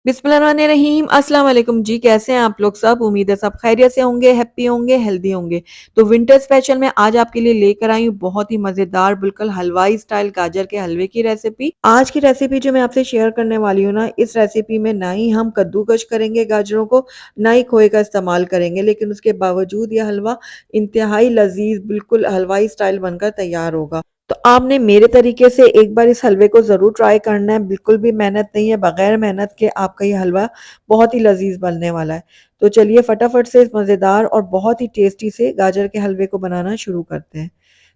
बिस्मिल्लाहिर्रहमानिर्रहीम अस्सलाम वालेकुम जी। कैसे हैं आप लोग सब? उम्मीद है सब खैरियत से होंगे, हैप्पी होंगे, हेल्दी होंगे। तो विंटर स्पेशल में आज आपके लिए लेकर आई हूँ बहुत ही मज़ेदार बिल्कुल हलवाई स्टाइल गाजर के हलवे की रेसिपी। आज की रेसिपी जो मैं आपसे शेयर करने वाली हूँ ना, इस रेसिपी में ना ही हम कद्दूकश करेंगे गाजरों को, ना ही खोए का इस्तेमाल करेंगे, लेकिन उसके बावजूद ये हलवा इंतहाई लजीज बिल्कुल हलवाई स्टाइल बनकर तैयार होगा। तो आपने मेरे तरीके से एक बार इस हलवे को ज़रूर ट्राई करना है, बिल्कुल भी मेहनत नहीं है, बगैर मेहनत के आपका ये हलवा बहुत ही लज़ीज़ बनने वाला है। तो चलिए फटाफट से इस मज़ेदार और बहुत ही टेस्टी से गाजर के हलवे को बनाना शुरू करते हैं।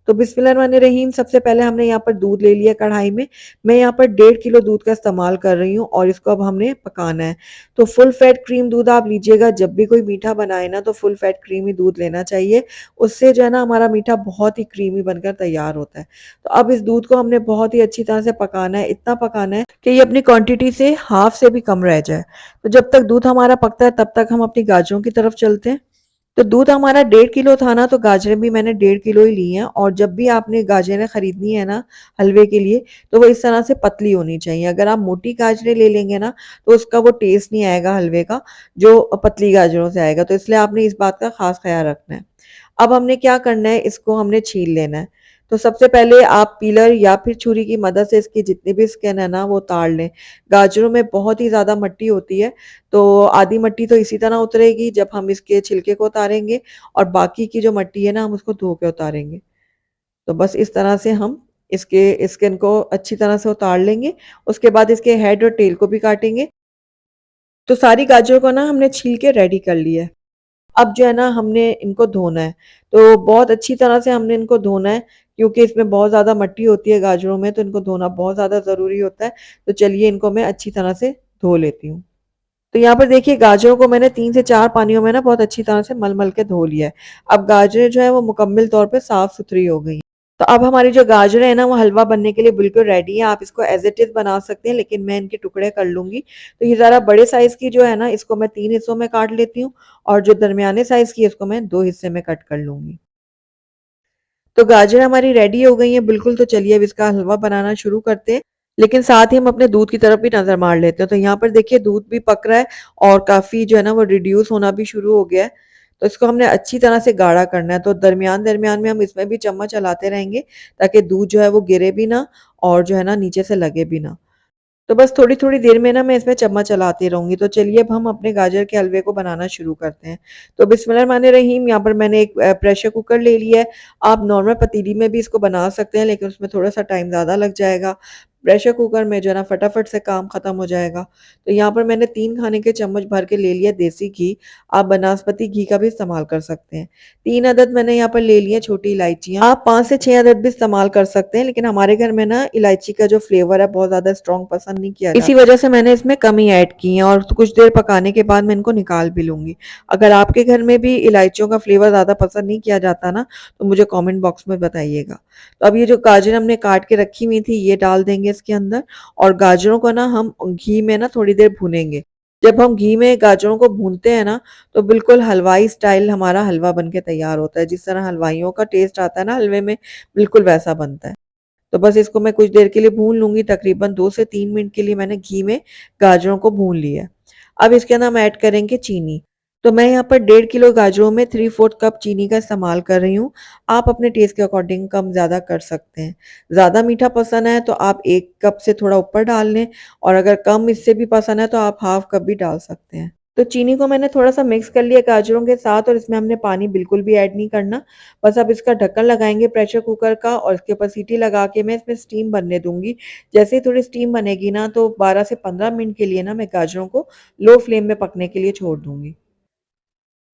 तो बिस्मिल्लाहिर्रहमानिर्रहीम। सबसे पहले हमने यहाँ पर दूध ले लिया कढ़ाई में। मैं यहाँ पर 1.5 किलो दूध का इस्तेमाल कर रही हूँ और इसको अब हमने पकाना है। तो फुल फैट क्रीम दूध आप लीजिएगा, जब भी कोई मीठा बनाए ना तो फुल फैट क्रीमी दूध लेना चाहिए। उससे जो है ना हमारा मीठा बहुत ही क्रीमी बनकर तैयार होता है। तो अब इस दूध को हमने बहुत ही अच्छी तरह से पकाना है, इतना पकाना है कि ये अपनी क्वांटिटी से हाफ से भी कम रह जाए। तो जब तक दूध हमारा पकता है तब तक हम अपनी गाजरों की तरफ चलते हैं। तो दूध हमारा 1.5 किलो था ना, तो गाजरें भी मैंने 1.5 किलो ही ली हैं। और जब भी आपने गाजरें खरीदनी है ना हलवे के लिए, तो वो इस तरह से पतली होनी चाहिए। अगर आप मोटी गाजरें ले लेंगे ना, तो उसका वो टेस्ट नहीं आएगा हलवे का, जो पतली गाजरों से आएगा। तो इसलिए आपने इस बात का खास ख्याल रखना है। अब हमने क्या करना है, इसको हमने छील लेना है। तो सबसे पहले आप पीलर या फिर छुरी की मदद से इसकी जितनी भी स्किन है ना वो उतार लें। गाजरों में बहुत ही ज़्यादा मट्टी होती है, तो आधी मट्टी तो इसी तरह उतरेगी जब हम इसके छिलके को उतारेंगे, और बाकी की जो मट्टी है ना हम उसको धो के उतारेंगे। तो बस इस तरह से हम इसके स्किन को अच्छी तरह से उतार लेंगे। उसके बाद इसके हेड और टेल को भी काटेंगे। तो सारी गाजरों को ना हमने छील के रेडी कर लिया है। अब जो है ना हमने इनको धोना है। तो बहुत अच्छी तरह से हमने इनको धोना है, क्योंकि इसमें बहुत ज़्यादा मट्टी होती है गाजरों में, तो इनको धोना बहुत ज़्यादा ज़रूरी होता है। तो चलिए इनको मैं अच्छी तरह से धो लेती हूँ। तो यहाँ पर देखिए गाजरों को मैंने 3 से 4 पानियों में ना बहुत अच्छी तरह से मल-मल के धो लिया है। अब गाजरें जो है वो मुकम्मल तौर पे साफ-सुथरी हो गई हैं। तो अब हमारी जो गाजरें हैं ना वो हलवा बनने के लिए बिल्कुल रेडी है। आप इसको एज़ इट इज़ बना सकते हैं, लेकिन मैं इनके टुकड़े कर लूँगी। तो ये ज़रा बड़े साइज़ की जो है ना इसको मैं 3 हिस्सों में काट लेती हूँ, और जो दरमियाने साइज़ की है इसको मैं 2 हिस्से में कट कर लूँगी। तो गाजर हमारी रेडी हो गई हैं बिल्कुल। तो चलिए अब इसका हलवा बनाना शुरू करते हैं। लेकिन साथ ही हम अपने दूध की तरफ भी नज़र मार लेते हैं। तो यहाँ पर देखिए दूध भी पक रहा है, और काफ़ी जो है ना वो रिड्यूस होना भी शुरू हो गया है। तो इसको हमने अच्छी तरह से गाढ़ा करना है। तो दरमियान-दरमियान में हम इसमें भी चम्मच चलाते रहेंगे, ताकि दूध जो है वो गिरे भी ना, और जो है ना नीचे से लगे भी ना। तो बस थोड़ी-थोड़ी देर में ना मैं इसमें चम्मच चलाती रहूँगी। तो चलिए अब हम अपने गाजर के हलवे को बनाना शुरू करते हैं। तो बिस्मिल्लाहिर्रहमानिर्रहीम। यहाँ पर मैंने एक प्रेशर कुकर ले लिया है। आप नॉर्मल पतीली में भी इसको बना सकते हैं, लेकिन उसमें थोड़ा-सा टाइम ज़्यादा लग जाएगा। प्रेशर कुकर में जो है ना फटाफट से काम ख़त्म हो जाएगा। तो यहाँ पर मैंने 3 खाने के चम्मच भर के ले लिया देसी घी। आप बनास्पति घी का भी इस्तेमाल कर सकते हैं। 3 अदद मैंने यहाँ पर ले लिए छोटी इलायचियाँ। आप 5 से 6 अदद भी इस्तेमाल कर सकते हैं, लेकिन हमारे घर में ना इलायची का जो फ्लेवर है बहुत ज़्यादा स्ट्रॉन्ग पसंद नहीं किया जाता। इसी वजह से मैंने इसमें कम ही ऐड की है, और कुछ देर पकाने के बाद मैं इनको निकाल भी लूँगी। अगर आपके घर में भी इलायचियों का फ्लेवर ज़्यादा पसंद नहीं किया जाता ना, तो मुझे कमेंट बॉक्स में बताइएगा। तो अब ये जो गाजर हमने काट के रखी हुई थी ये डाल देंगे इसके अंदर, और गाजरों को ना हम घी में ना थोड़ी देर भूनेंगे। जब हम घी में गाजरों को भूनते हैं ना, तो बिल्कुल हलवाई स्टाइल हमारा हलवा बन के तैयार होता है। जिस तरह हलवाइयों का टेस्ट आता है ना हलवे में, बिल्कुल वैसा बनता है। तो बस इसको मैं कुछ देर के लिए भून लूँगी, तकरीबन 2 से 3 मिनट के लिए मैंने घी में गाजरों को भून लिया है। अब इसके अंदर हम ऐड करेंगे चीनी। तो मैं यहाँ पर 1.5 किलो गाजरों में 3/4 कप चीनी का इस्तेमाल कर रही हूँ। आप अपने टेस्ट के अकॉर्डिंग कम-ज़्यादा कर सकते हैं। ज़्यादा मीठा पसंद है तो आप 1 कप से थोड़ा ऊपर डाल लें, और अगर कम इससे भी पसंद है तो आप हाफ़ कप भी डाल सकते हैं। तो चीनी को मैंने थोड़ा-सा मिक्स कर लिया गाजरों के साथ, और इसमें हमने पानी बिल्कुल भी ऐड नहीं करना। बस अब इसका ढक्कन लगाएँगे प्रेशर कुकर का, और इसके ऊपर सीटी लगा के मैं इसमें स्टीम बनने दूँगी। जैसे ही थोड़ी स्टीम बनेगी ना, तो 12 से 15 मिनट के लिए ना मैं गाजरों को लो फ्लेम में पकने के लिए छोड़ दूँगी।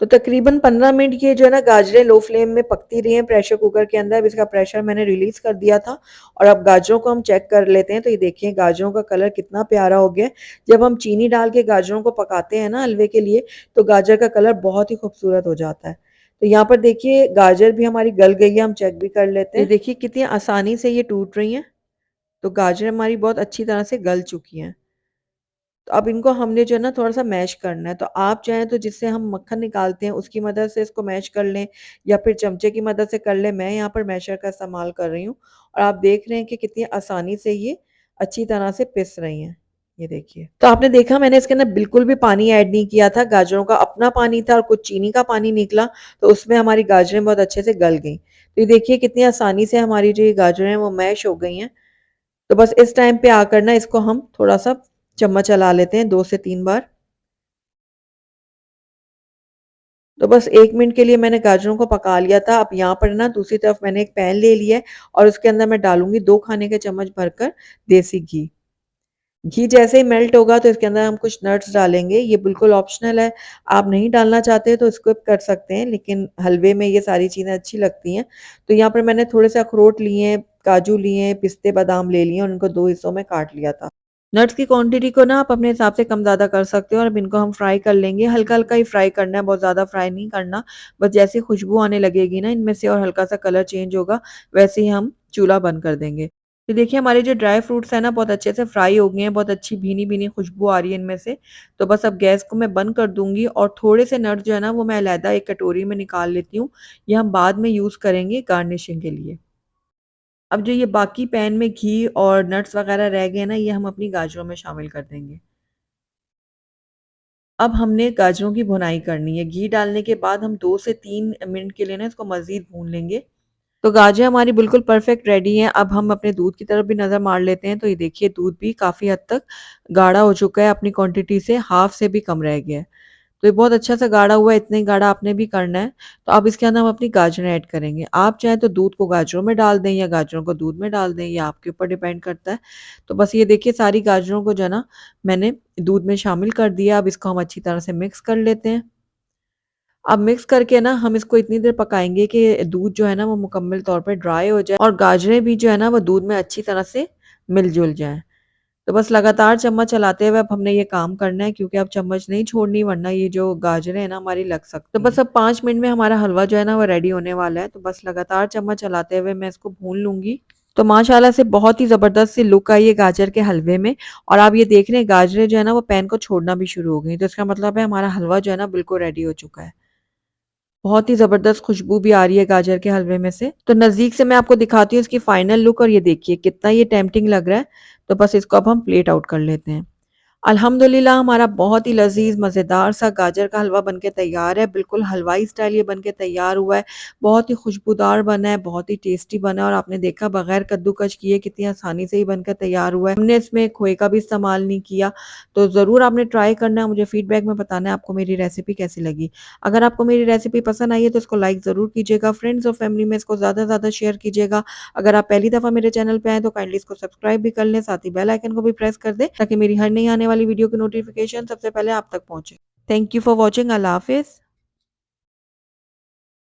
तो तकरीबन 15 मिनट ये जो है ना गाजरें लो फ्लेम में पकती रही हैं प्रेशर कुकर के अंदर। अब इसका प्रेशर मैंने रिलीज़ कर दिया था, और अब गाजरों को हम चेक कर लेते हैं। तो ये देखिए गाजरों का कलर कितना प्यारा हो गया है। जब हम चीनी डाल के गाजरों को पकाते हैं ना हलवे के लिए, तो गाजर का कलर बहुत ही खूबसूरत हो जाता है। तो यहाँ पर देखिए गाजर भी हमारी गल गई है, हम चेक भी कर लेते हैं। ये देखिए कितनी आसानी से ये टूट रही हैं। तो गाजर हमारी बहुत अच्छी तरह से गल चुकी हैं। तो अब इनको हमने जो है ना थोड़ा-सा मैश करना है। तो आप चाहें तो जिससे हम मक्खन निकालते हैं उसकी मदद से इसको मैश कर लें, या फिर चमचे की मदद से कर लें। मैं यहाँ पर मैशर का इस्तेमाल कर रही हूँ, और आप देख रहे हैं कि कितनी आसानी से ये अच्छी तरह से पिस रही हैं। ये देखिए। तो आपने देखा मैंने इसके अंदर बिल्कुल भी पानी ऐड नहीं किया था, गाजरों का अपना पानी था और कुछ चीनी का पानी निकला, तो उसमें हमारी गाजरें बहुत अच्छे से गल गईं। तो ये देखिए कितनी आसानी से हमारी जो ये गाजरें हैं वो मैश हो गई हैं। तो बस इस टाइम पे आकर ना इसको हम थोड़ा-सा चम्मच चला लेते हैं 2 से 3 बार। तो बस 1 मिनट के लिए मैंने गाजरों को पका लिया था। अब यहाँ पर ना दूसरी तरफ मैंने एक पैन ले लिया है और उसके अंदर मैं डालूँगी 2 खाने के चम्मच भरकर देसी घी। घी जैसे ही मेल्ट होगा तो इसके अंदर हम कुछ नट्स डालेंगे, ये बिल्कुल ऑप्शनल है, आप नहीं डालना चाहते तो स्किप कर सकते हैं, लेकिन हलवे में ये सारी चीज़ें अच्छी लगती हैं। तो यहाँ पर मैंने थोड़े से अखरोट लिए हैं, काजू लिए हैं, पिस्ते बादाम ले लिए हैं और उनको 2 हिस्सों में काट लिया था। नट्स की क्वांटिटी को ना आप अपने हिसाब से कम-ज़्यादा कर सकते हो और अब इनको हम फ्राई कर लेंगे, हल्का-हल्का ही फ्राई करना है, बहुत ज़्यादा फ्राई नहीं करना। बस जैसे खुशबू आने लगेगी ना इनमें से और हल्का-सा कलर चेंज होगा, वैसे ही हम चूल्हा बंद कर देंगे। तो देखिए हमारे जो ड्राई फ्रूट्स हैं ना बहुत अच्छे से फ्राई हो गए हैं, बहुत अच्छी भीनी-भीनी खुशबू आ रही है इनमें से। तो बस अब गैस को मैं बंद कर दूँगी और थोड़े से नट्स जो है ना वो मैं अलहदा एक कटोरी में निकाल लेती हूँ, ये हम बाद में यूज़ करेंगे गार्निशिंग के लिए। अब जो ये बाकी पैन में घी और नट्स वगैरह रह गए हैं ना, ये हम अपनी गाजरों में शामिल कर देंगे। अब हमने गाजरों की भुनाई करनी है। घी डालने के बाद हम 2 से 3 मिनट के लिए ना इसको मज़ीद भून लेंगे। तो गाजरें हमारी बिल्कुल परफेक्ट रेडी हैं। अब हम अपने दूध की तरफ भी नज़र मार लेते हैं। तो ये देखिए दूध भी काफ़ी हद तक गाढ़ा हो चुका है, अपनी क्वांटिटी से हाफ़ से भी कम रह गया है। तो ये बहुत अच्छा सा गाढ़ा हुआ है, इतना ही गाढ़ा आपने भी करना है। तो अब इसके अंदर हम अपनी गाजरें ऐड करेंगे। आप चाहें तो दूध को गाजरों में डाल दें या गाजरों को दूध में डाल दें, ये आपके ऊपर डिपेंड करता है। तो बस ये देखिए सारी गाजरों को जो है ना मैंने दूध में शामिल कर दिया। अब इसको हम अच्छी तरह से मिक्स कर लेते हैं। अब मिक्स करके ना हम इसको इतनी देर पकाएँगे कि दूध जो है ना वो मुकम्मल तौर पे ड्राई हो जाए और गाजरें भी जो है ना वो दूध में अच्छी तरह से मिल-जुल जाएँ। तो बस लगातार चम्मच चलाते हुए अब हमने ये काम करना है क्योंकि अब चम्मच नहीं छोड़नी वरना ये जो गाजरें हैं ना हमारी लग सकती हैं। तो बस अब 5 मिनट में हमारा हलवा जो है ना वो रेडी होने वाला है। तो बस लगातार चम्मच चलाते हुए मैं इसको भून लूँगी। तो माशाल्लाह से बहुत ही ज़बरदस्त सी लुक आई है गाजर के हलवे में और आप ये देख रहे हैं गाजरें जो है ना वो पैन को छोड़ना भी शुरू हो गई। तो इसका मतलब है हमारा हलवा जो है ना बिल्कुल रेडी हो चुका है। बहुत ही ज़बरदस्त खुशबू भी आ रही है गाजर के हलवे में से। तो नज़दीक से मैं आपको दिखाती हूँ इसकी फाइनल लुक और ये देखिए कितना ये टेम्प्टिंग लग रहा है। तो बस इसको अब हम प्लेट आउट कर लेते हैं। अल्हम्दुलिल्लाह हमारा बहुत ही लज़ीज़ मज़ेदार सा गाजर का हलवा बनके तैयार है। बिल्कुल हलवाई स्टाइल ये बनके तैयार हुआ है। बहुत ही खुशबूदार बना है, बहुत ही टेस्टी बना है और आपने देखा बगैर कद्दूकस किए कितनी आसानी से ही बनकर तैयार हुआ है। हमने इसमें खोए का भी इस्तेमाल नहीं किया। तो ज़रूर आपने ट्राई करना है, मुझे फीडबैक में बताना है आपको मेरी रेसिपी कैसी लगी। अगर आपको मेरी रेसिपी पसंद आई है तो इसको लाइक ज़रूर कीजिएगा। फ्रेंड्स और फैमिली में इसको ज़्यादा से ज़्यादा शेयर कीजिएगा। अगर आप पहली दफ़ा मेरे चैनल पे आएँ तो काइंडली इसको सब्सक्राइब भी कर लें, साथ ही बेल आइकन को भी प्रेस कर दें ताकि मेरी हर नई आने वाली वीडियो की नोटिफिकेशन सबसे पहले आप तक पहुँचे। Thank you for watching. अल्लाह हाफ़िज़।